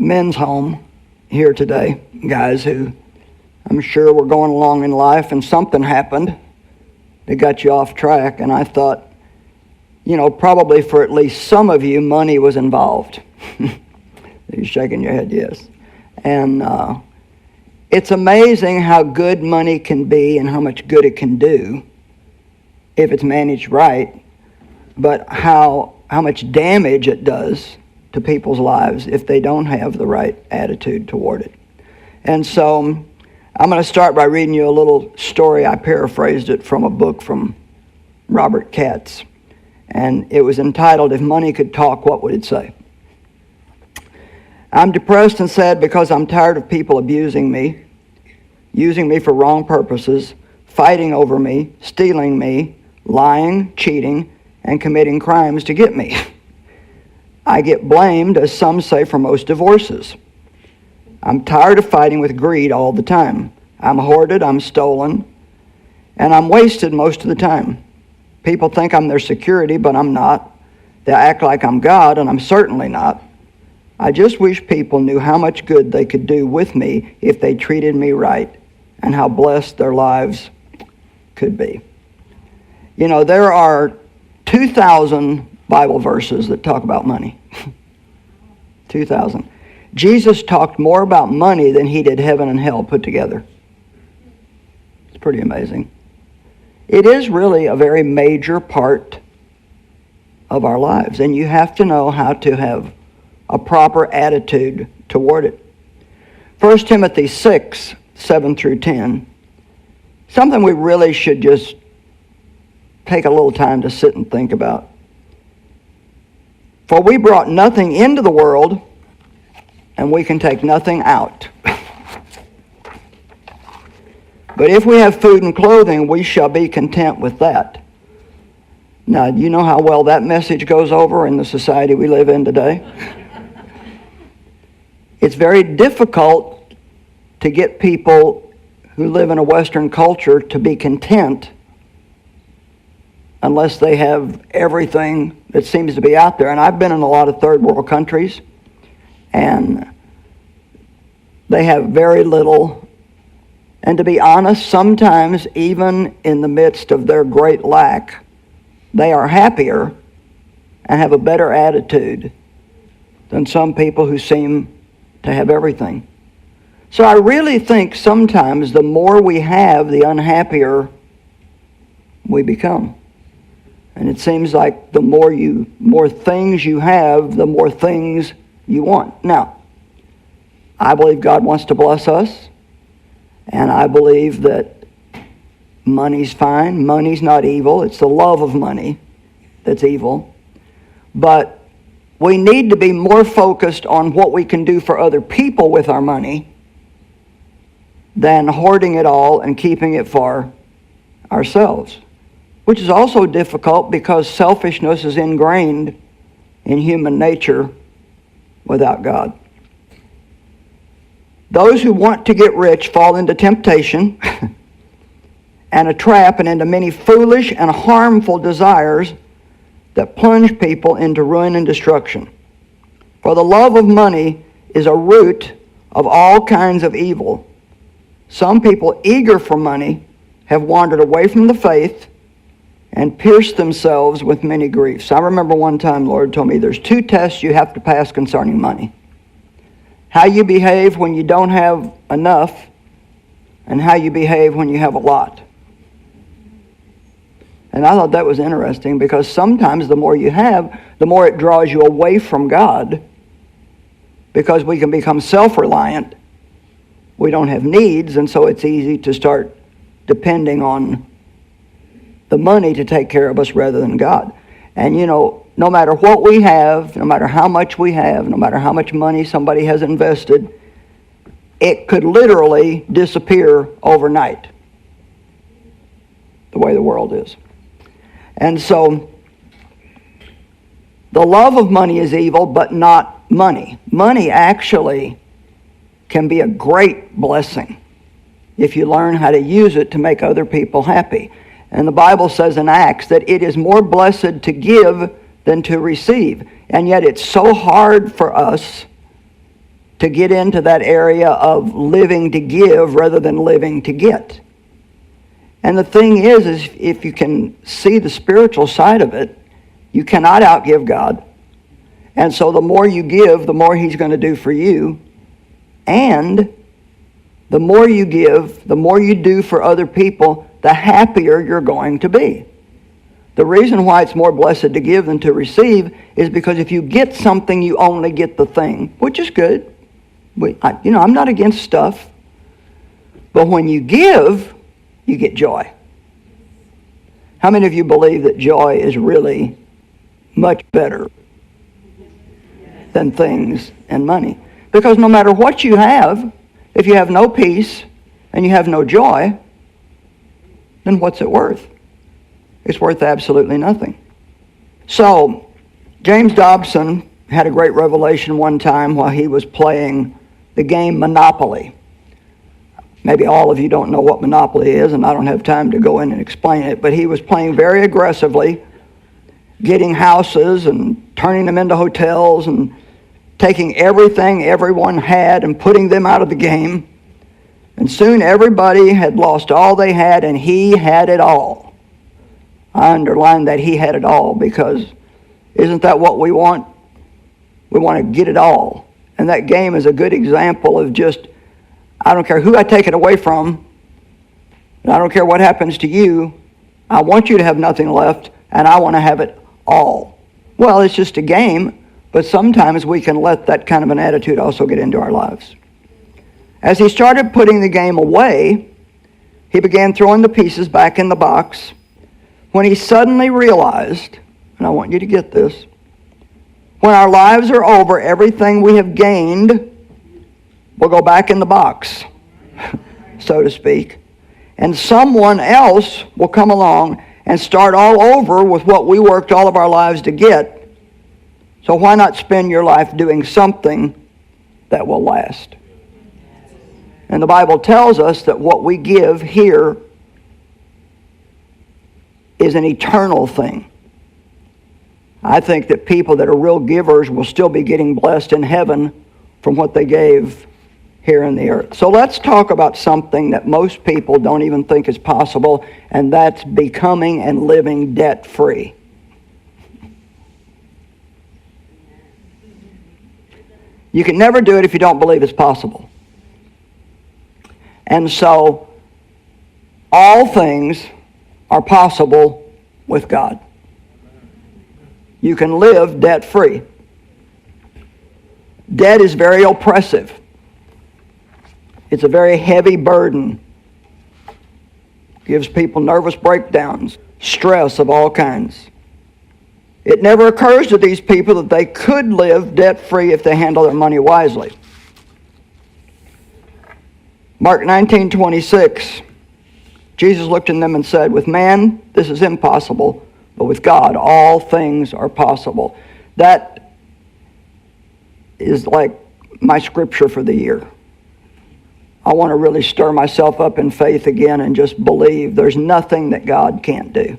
men's home here today, guys who I'm sure were going along in life and something happened that got you off track. And I thought, probably for at least some of you, money was involved. You're shaking your head, yes. And it's amazing how good money can be and how much good it can do if it's managed right, but how much damage it does to people's lives if they don't have the right attitude toward it. And so I'm going to start by reading you a little story. I paraphrased it from a book from Robert Katz, and it was entitled, "If Money Could Talk, What Would It Say?" I'm depressed and sad because I'm tired of people abusing me, using me for wrong purposes, fighting over me, stealing me, lying, cheating, and committing crimes to get me. I get blamed, as some say, for most divorces. I'm tired of fighting with greed all the time. I'm hoarded, I'm stolen, and I'm wasted most of the time. People think I'm their security, but I'm not. They act like I'm God, and I'm certainly not. I just wish people knew how much good they could do with me if they treated me right, and how blessed their lives could be. There are 2,000 Bible verses that talk about money. 2,000. Jesus talked more about money than he did heaven and hell put together. It's pretty amazing. It is really a very major part of our lives, and you have to know how to have a proper attitude toward it. 1 Timothy 6, 7 through 10. Something we really should just take a little time to sit and think about. For we brought nothing into the world, and we can take nothing out. But if we have food and clothing, we shall be content with that. Now, do you know how well that message goes over in the society we live in today? It's very difficult to get people who live in a Western culture to be content unless they have everything that seems to be out there. And I've been in a lot of third world countries, and they have very little. And to be honest, sometimes even in the midst of their great lack, they are happier and have a better attitude than some people who seem to have everything. So I really think sometimes the more we have, the unhappier we become. And it seems like the more things you have, the more things you want. Now, I believe God wants to bless us, and I believe that money's fine. Money's not evil. It's the love of money that's evil. But we need to be more focused on what we can do for other people with our money than hoarding it all and keeping it for ourselves. Which is also difficult because selfishness is ingrained in human nature without God. Those who want to get rich fall into temptation and a trap and into many foolish and harmful desires that plunge people into ruin and destruction. For the love of money is a root of all kinds of evil. Some people eager for money have wandered away from the faith and pierced themselves with many griefs. I remember one time the Lord told me there's 2 tests you have to pass concerning money. How you behave when you don't have enough, and how you behave when you have a lot. And I thought that was interesting because sometimes the more you have, the more it draws you away from God, because we can become self-reliant. We don't have needs, and so it's easy to start depending on the money to take care of us rather than God. And no matter what we have, no matter how much we have, no matter how much money somebody has invested, it could literally disappear overnight, the way the world is. And so, the love of money is evil, but not money. Money actually can be a great blessing if you learn how to use it to make other people happy. And the Bible says in Acts that it is more blessed to give than to receive. And yet it's so hard for us to get into that area of living to give rather than living to get. And the thing is if you can see the spiritual side of it, you cannot outgive God. And so the more you give, the more He's going to do for you. And the more you give, the more you do for other people, the happier you're going to be. The reason why it's more blessed to give than to receive is because if you get something, you only get the thing, which is good. I'm not against stuff. But when you give, you get joy. How many of you believe that joy is really much better than things and money? Because no matter what you have, if you have no peace and you have no joy, then what's it worth? It's worth absolutely nothing. So, James Dobson had a great revelation one time while he was playing the game Monopoly. Maybe all of you don't know what Monopoly is, and I don't have time to go in and explain it, but he was playing very aggressively, getting houses and turning them into hotels and taking everything everyone had and putting them out of the game. And soon everybody had lost all they had, and he had it all. I underline that he had it all, because isn't that what we want? We want to get it all. And that game is a good example of just, I don't care who I take it away from, and I don't care what happens to you, I want you to have nothing left, and I want to have it all. Well, it's just a game, but sometimes we can let that kind of an attitude also get into our lives. As he started putting the game away, he began throwing the pieces back in the box when he suddenly realized, and I want you to get this, when our lives are over, everything we have gained will go back in the box, so to speak. And someone else will come along and start all over with what we worked all of our lives to get. So why not spend your life doing something that will last? And the Bible tells us that what we give here is an eternal thing. I think that people that are real givers will still be getting blessed in heaven from what they gave here in the earth. So let's talk about something that most people don't even think is possible, and that's becoming and living debt-free. You can never do it if you don't believe it's possible. And so, all things are possible with God. You can live debt-free. Debt is very oppressive. It's a very heavy burden. Gives people nervous breakdowns, stress of all kinds. It never occurs to these people that they could live debt-free if they handle their money wisely. Mark 19:26, Jesus looked at them and said, "With man, this is impossible, but with God, all things are possible." That is like my scripture for the year. I want to really stir myself up in faith again and just believe there's nothing that God can't do.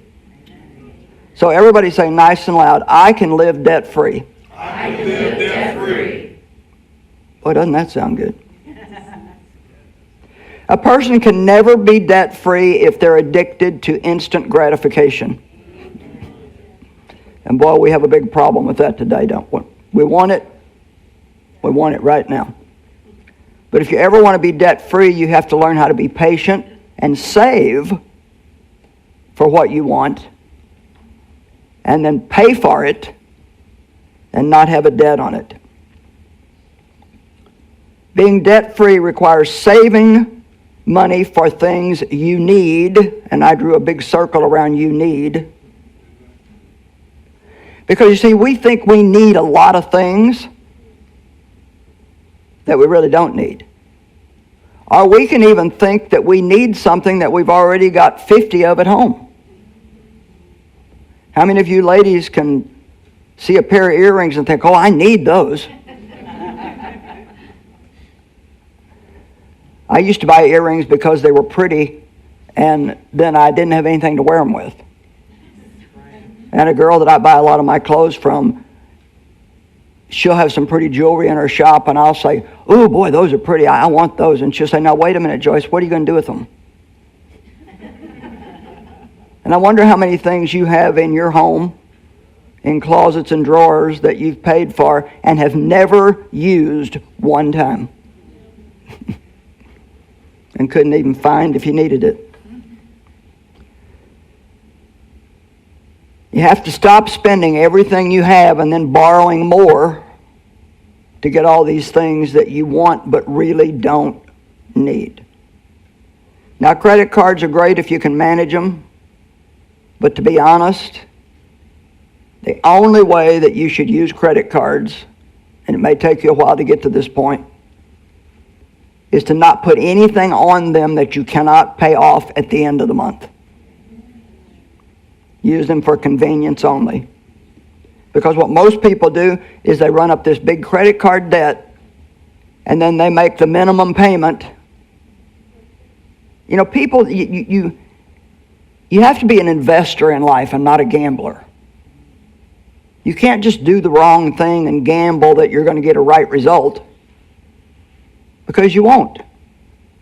So everybody say nice and loud, I can live debt-free. I can live debt-free. Boy, doesn't that sound good? A person can never be debt-free if they're addicted to instant gratification. And boy, we have a big problem with that today, don't we? We want it right now. But if you ever want to be debt-free, you have to learn how to be patient and save for what you want, and then pay for it and not have a debt on it. Being debt-free requires saving money for things you need, and I drew a big circle around you need. Because you see, we think we need a lot of things that we really don't need. Or we can even think that we need something that we've already got 50 of at home. How many of you ladies can see a pair of earrings and think, oh, I need those? I used to buy earrings because they were pretty, and then I didn't have anything to wear them with. And a girl that I buy a lot of my clothes from, she'll have some pretty jewelry in her shop, and I'll say, "Oh boy, those are pretty. I want those." And she'll say, "Now wait a minute, Joyce. What are you going to do with them?" And I wonder how many things you have in your home, in closets and drawers, that you've paid for and have never used one time, and couldn't even find if you needed it. You have to stop spending everything you have and then borrowing more to get all these things that you want but really don't need. Now, credit cards are great if you can manage them, but to be honest, the only way that you should use credit cards, and it may take you a while to get to this point, is to not put anything on them that you cannot pay off at the end of the month. Use them for convenience only. Because what most people do is they run up this big credit card debt, and then they make the minimum payment. You know, people, you have to be an investor in life and not a gambler. You can't just do the wrong thing and gamble that you're going to get a right result, because you won't.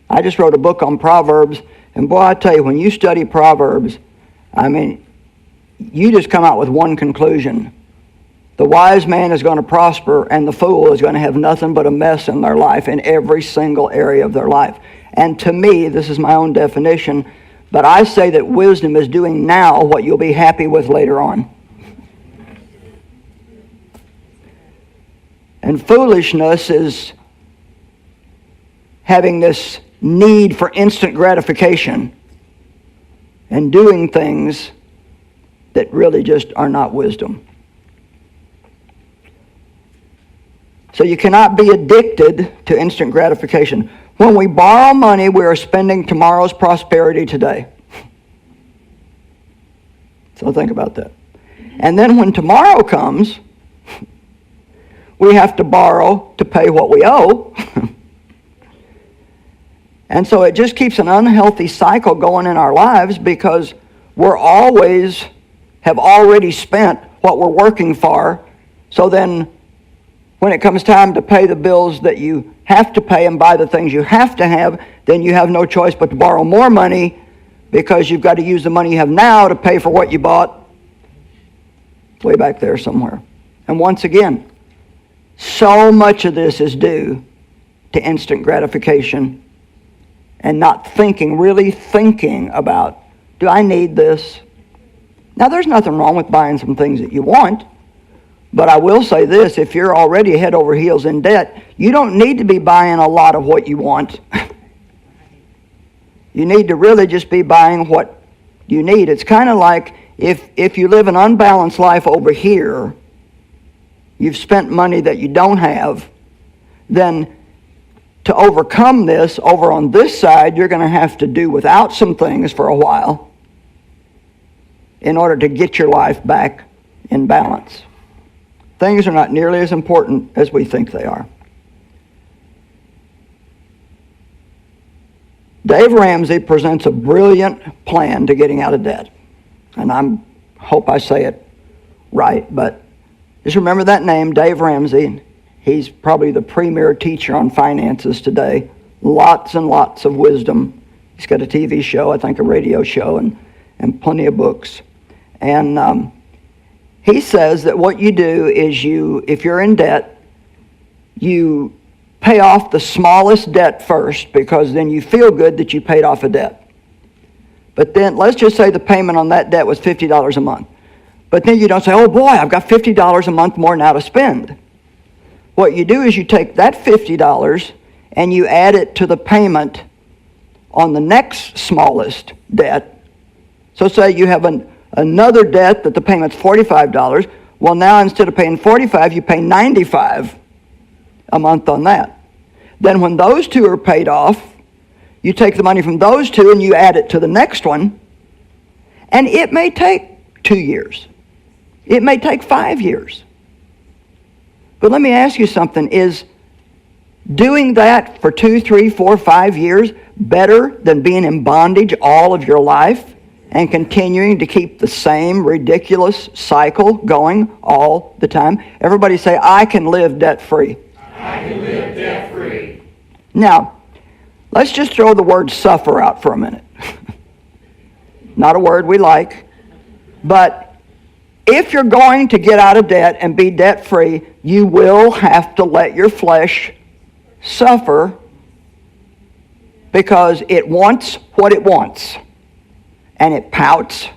I just wrote a book on Proverbs, and boy, I tell you, when you study Proverbs, I mean, you just come out with one conclusion. The wise man is going to prosper, and the fool is going to have nothing but a mess in their life, in every single area of their life. And to me, this is my own definition, but I say that wisdom is doing now what you'll be happy with later on. And foolishness is having this need for instant gratification and doing things that really just are not wisdom. So you cannot be addicted to instant gratification. When we borrow money, we are spending tomorrow's prosperity today. So think about that. And then when tomorrow comes, we have to borrow to pay what we owe. And so it just keeps an unhealthy cycle going in our lives, because we're always have already spent what we're working for. So then when it comes time to pay the bills that you have to pay and buy the things you have to have, then you have no choice but to borrow more money, because you've got to use the money you have now to pay for what you bought way back there somewhere. And once again, so much of this is due to instant gratification and not really thinking about, do I need this? Now, there's nothing wrong with buying some things that you want, but I will say this: if you're already head over heels in debt, you don't need to be buying a lot of what you want. You need to really just be buying what you need. It's kind of like if you live an unbalanced life over here, you've spent money that you don't have, then to overcome this over on this side, you're going to have to do without some things for a while in order to get your life back in balance. Things are not nearly as important as we think they are. Dave Ramsey presents a brilliant plan to getting out of debt. And I hope I say it right, but just remember that name, Dave Ramsey. He's probably the premier teacher on finances today. Lots and lots of wisdom. He's got a TV show, I think a radio show, and plenty of books. And he says that what you do is if you're in debt, you pay off the smallest debt first, because then you feel good that you paid off a debt. But then let's just say the payment on that debt was $50 a month. But then you don't say, oh boy, I've got $50 a month more now to spend. What you do is you take that $50 and you add it to the payment on the next smallest debt. So say you have another debt that the payment's $45. Well, now instead of paying $45, you pay $95 a month on that. Then when those two are paid off, you take the money from those two and you add it to the next one. And it may take 2 years. It may take 5 years. But let me ask you something. Is doing that for 2, 3, 4, 5 years better than being in bondage all of your life and continuing to keep the same ridiculous cycle going all the time? Everybody say, I can live debt-free. I can live debt-free. Now, let's just throw the word suffer out for a minute. Not a word we like. But if you're going to get out of debt and be debt-free, you will have to let your flesh suffer because it wants what it wants. And it pouts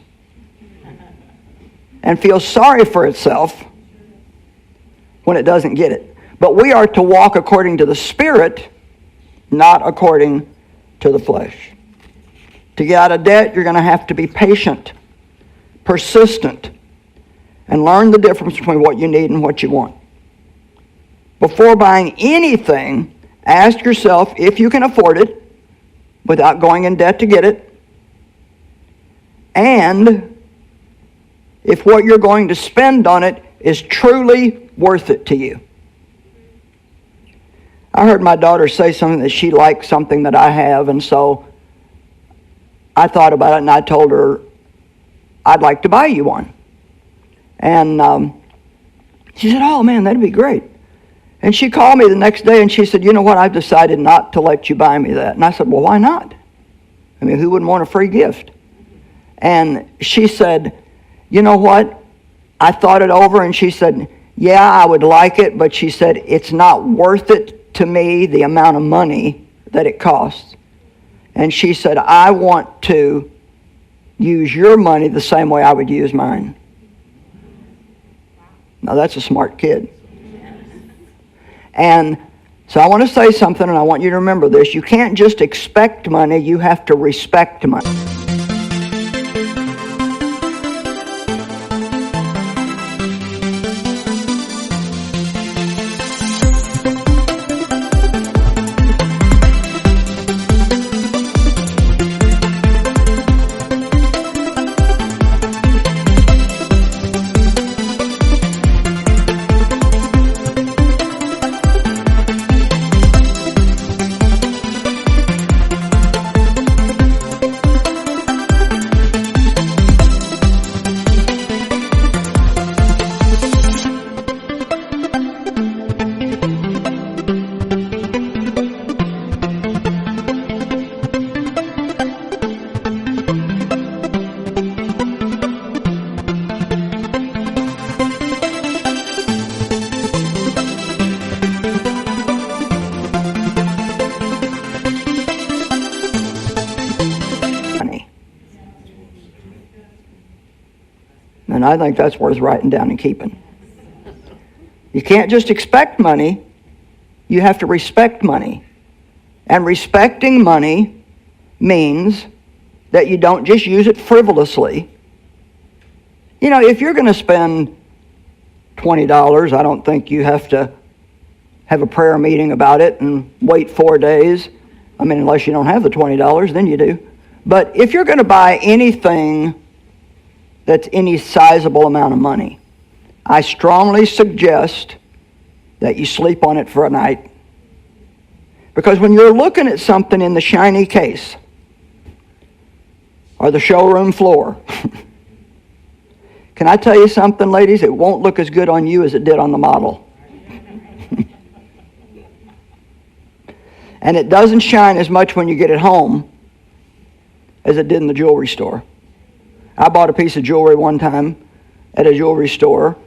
and feels sorry for itself when it doesn't get it. But we are to walk according to the Spirit, not according to the flesh. To get out of debt, you're going to have to be patient, persistent, and learn the difference between what you need and what you want. Before buying anything, ask yourself if you can afford it without going in debt to get it, and if what you're going to spend on it is truly worth it to you. I heard my daughter say something that she liked something that I have, and so I thought about it and I told her, I'd like to buy you one. And she said, oh man, that'd be great. And she called me the next day and she said, you know what, I've decided not to let you buy me that. And I said, well, why not? I mean, who wouldn't want a free gift? And she said, you know what, I thought it over, and she said, yeah, I would like it, but she said, it's not worth it to me, the amount of money that it costs. And she said, I want to use your money the same way I would use mine. Now that's a smart kid. And so I want to say something, and I want you to remember this. You can't just expect money, you have to respect money. And I think that's worth writing down and keeping. You can't just expect money. You have to respect money. And respecting money means that you don't just use it frivolously. You know, if you're going to spend $20, I don't think you have to have a prayer meeting about it and wait 4 days. I mean, unless you don't have the $20, then you do. But if you're going to buy anything that's any sizable amount of money, I strongly suggest that you sleep on it for a night. Because when you're looking at something in the shiny case or the showroom floor, can I tell you something, ladies? It won't look as good on you as it did on the model. And it doesn't shine as much when you get it home as it did in the jewelry store. I bought a piece of jewelry one time at a jewelry store,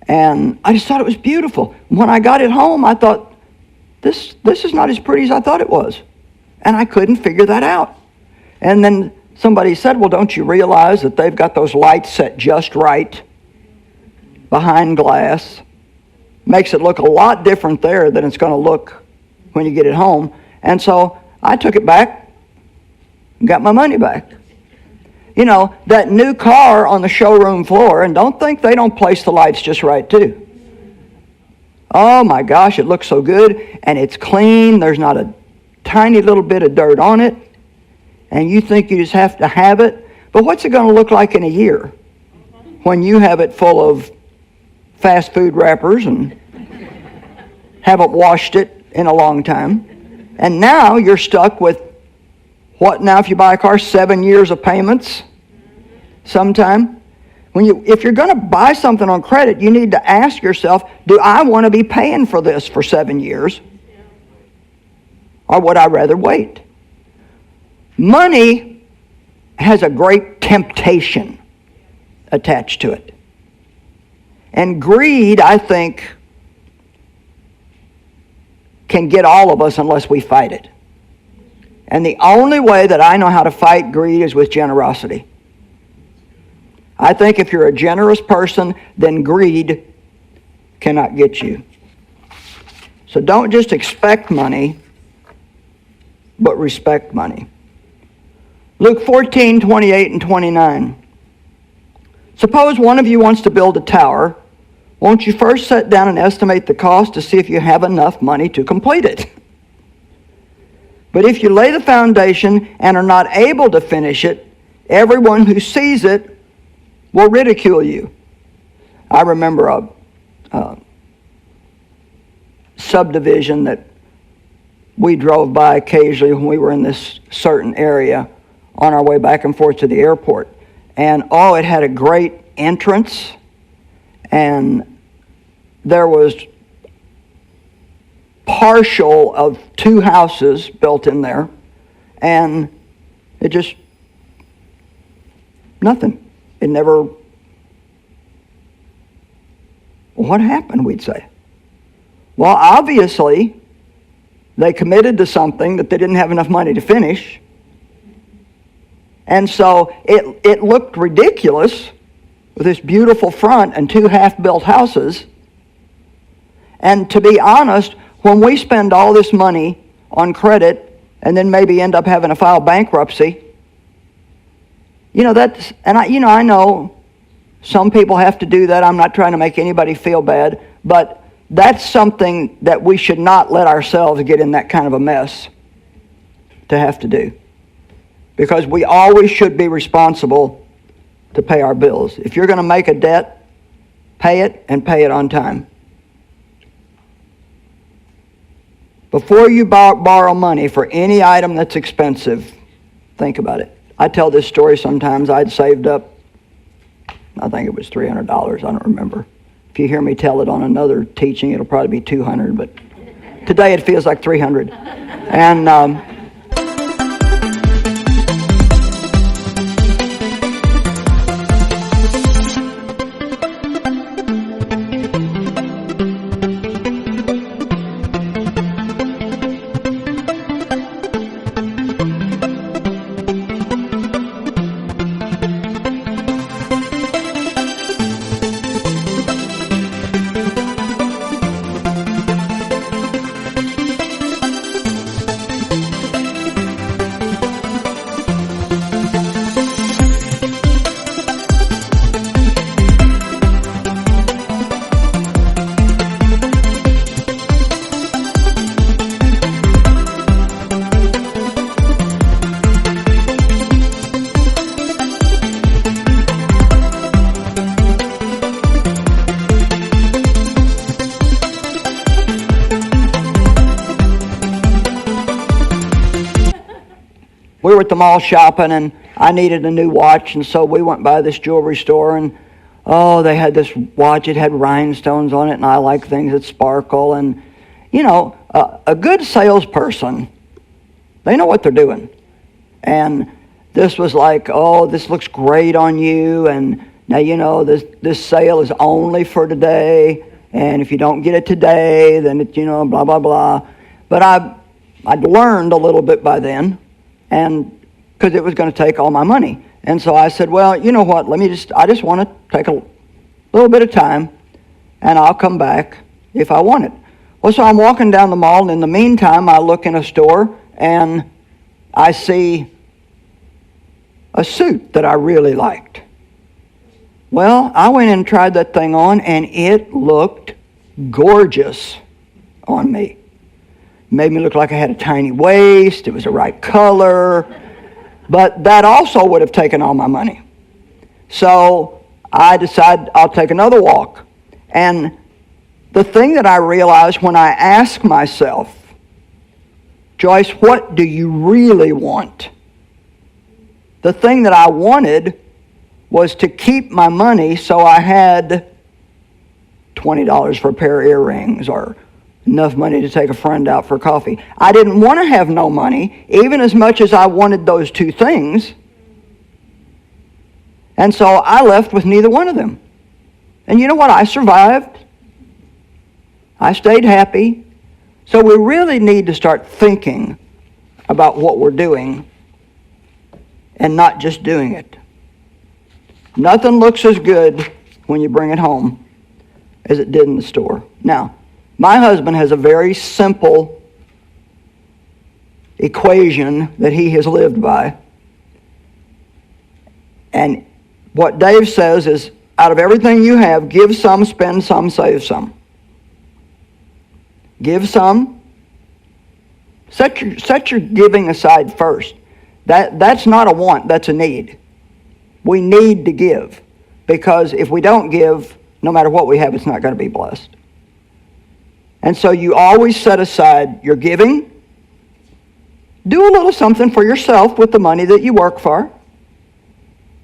and I just thought it was beautiful. When I got it home, I thought, this is not as pretty as I thought it was. And I couldn't figure that out. And then somebody said, well, don't you realize that they've got those lights set just right behind glass? Makes it look a lot different there than it's going to look when you get it home. And so I took it back and got my money back. You know, that new car on the showroom floor, and don't think they don't place the lights just right too. Oh my gosh, it looks so good, and it's clean. There's not a tiny little bit of dirt on it, and you think you just have to have it. But what's it going to look like in a year when you have it full of fast food wrappers and haven't washed it in a long time? And now you're stuck with what now if you buy a car? 7 years of payments sometime? If you're going to buy something on credit, you need to ask yourself, do I want to be paying for this for 7 years? Or would I rather wait? Money has a great temptation attached to it. And greed, I think, can get all of us unless we fight it. And the only way that I know how to fight greed is with generosity. I think if you're a generous person, then greed cannot get you. So don't just expect money, but respect money. Luke 14, 28 and 29. Suppose one of you wants to build a tower. Won't you first sit down and estimate the cost to see if you have enough money to complete it? But if you lay the foundation and are not able to finish it, everyone who sees it will ridicule you. I remember a subdivision that we drove by occasionally when we were in this certain area on our way back and forth to the airport. And it had a great entrance, and there was partial of 2 houses built in there, and it just, nothing. It never, what happened, we'd say? Well, obviously, they committed to something that they didn't have enough money to finish. And so it looked ridiculous with this beautiful front and 2 half-built houses. And to be honest, when we spend all this money on credit and then maybe end up having to file bankruptcy, I know some people have to do that. I'm not trying to make anybody feel bad, but that's something that we should not let ourselves get in that kind of a mess to have to do. Because we always should be responsible to pay our bills. If you're going to make a debt, pay it and pay it on time. Before you borrow money for any item that's expensive, think about it. I tell this story sometimes. I'd saved up, I think it was $300. I don't remember. If you hear me tell it on another teaching, it'll probably be $200. But today it feels like $300. And we were at the mall shopping, and I needed a new watch, and so we went by this jewelry store, and they had this watch. It had rhinestones on it, and I like things that sparkle. And a good salesperson, they know what they're doing. And this was like, this looks great on you, and now this sale is only for today, and if you don't get it today, then it blah blah blah. But I'd learned a little bit by then, and because it was going to take all my money. And so I said, well, you know what, I just want to take a little bit of time, and I'll come back if I want it. Well, so I'm walking down the mall, and in the meantime, I look in a store, and I see a suit that I really liked. Well, I went and tried that thing on, and it looked gorgeous on me. Made me look like I had a tiny waist. It was the right color. But that also would have taken all my money. So I decided I'll take another walk. And the thing that I realized when I asked myself, Joyce, what do you really want? The thing that I wanted was to keep my money so I had $20 for a pair of earrings or enough money to take a friend out for coffee. I didn't want to have no money, even as much as I wanted those two things. And so I left with neither one of them. And you know what? I survived. I stayed happy. So we really need to start thinking about what we're doing and not just doing it. Nothing looks as good when you bring it home as it did in the store. Now, my husband has a very simple equation that he has lived by. And what Dave says is, out of everything you have, give some, spend some, save some. Give some. Set your giving aside first. That's not a want, that's a need. We need to give, because if we don't give, no matter what we have, it's not going to be blessed. And so you always set aside your giving. Do a little something for yourself with the money that you work for.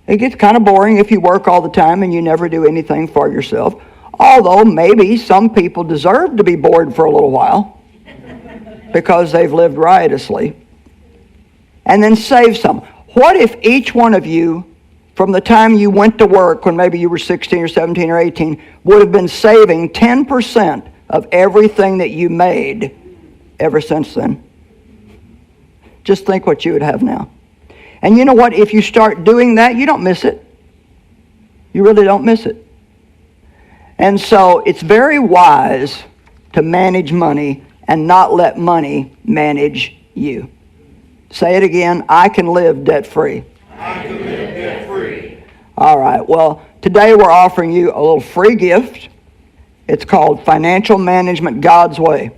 It gets kind of boring if you work all the time and you never do anything for yourself. Although maybe some people deserve to be bored for a little while because they've lived riotously. And then save some. What if each one of you, from the time you went to work, when maybe you were 16 or 17 or 18, would have been saving 10% of everything that you made ever since then? Just think what you would have now. And you know what? If you start doing that, you don't miss it. You really don't miss it. And so it's very wise to manage money and not let money manage you. Say it again. I can live debt-free. I can live debt-free. All right. Well, today we're offering you a little free gift. It's called Financial Management God's Way.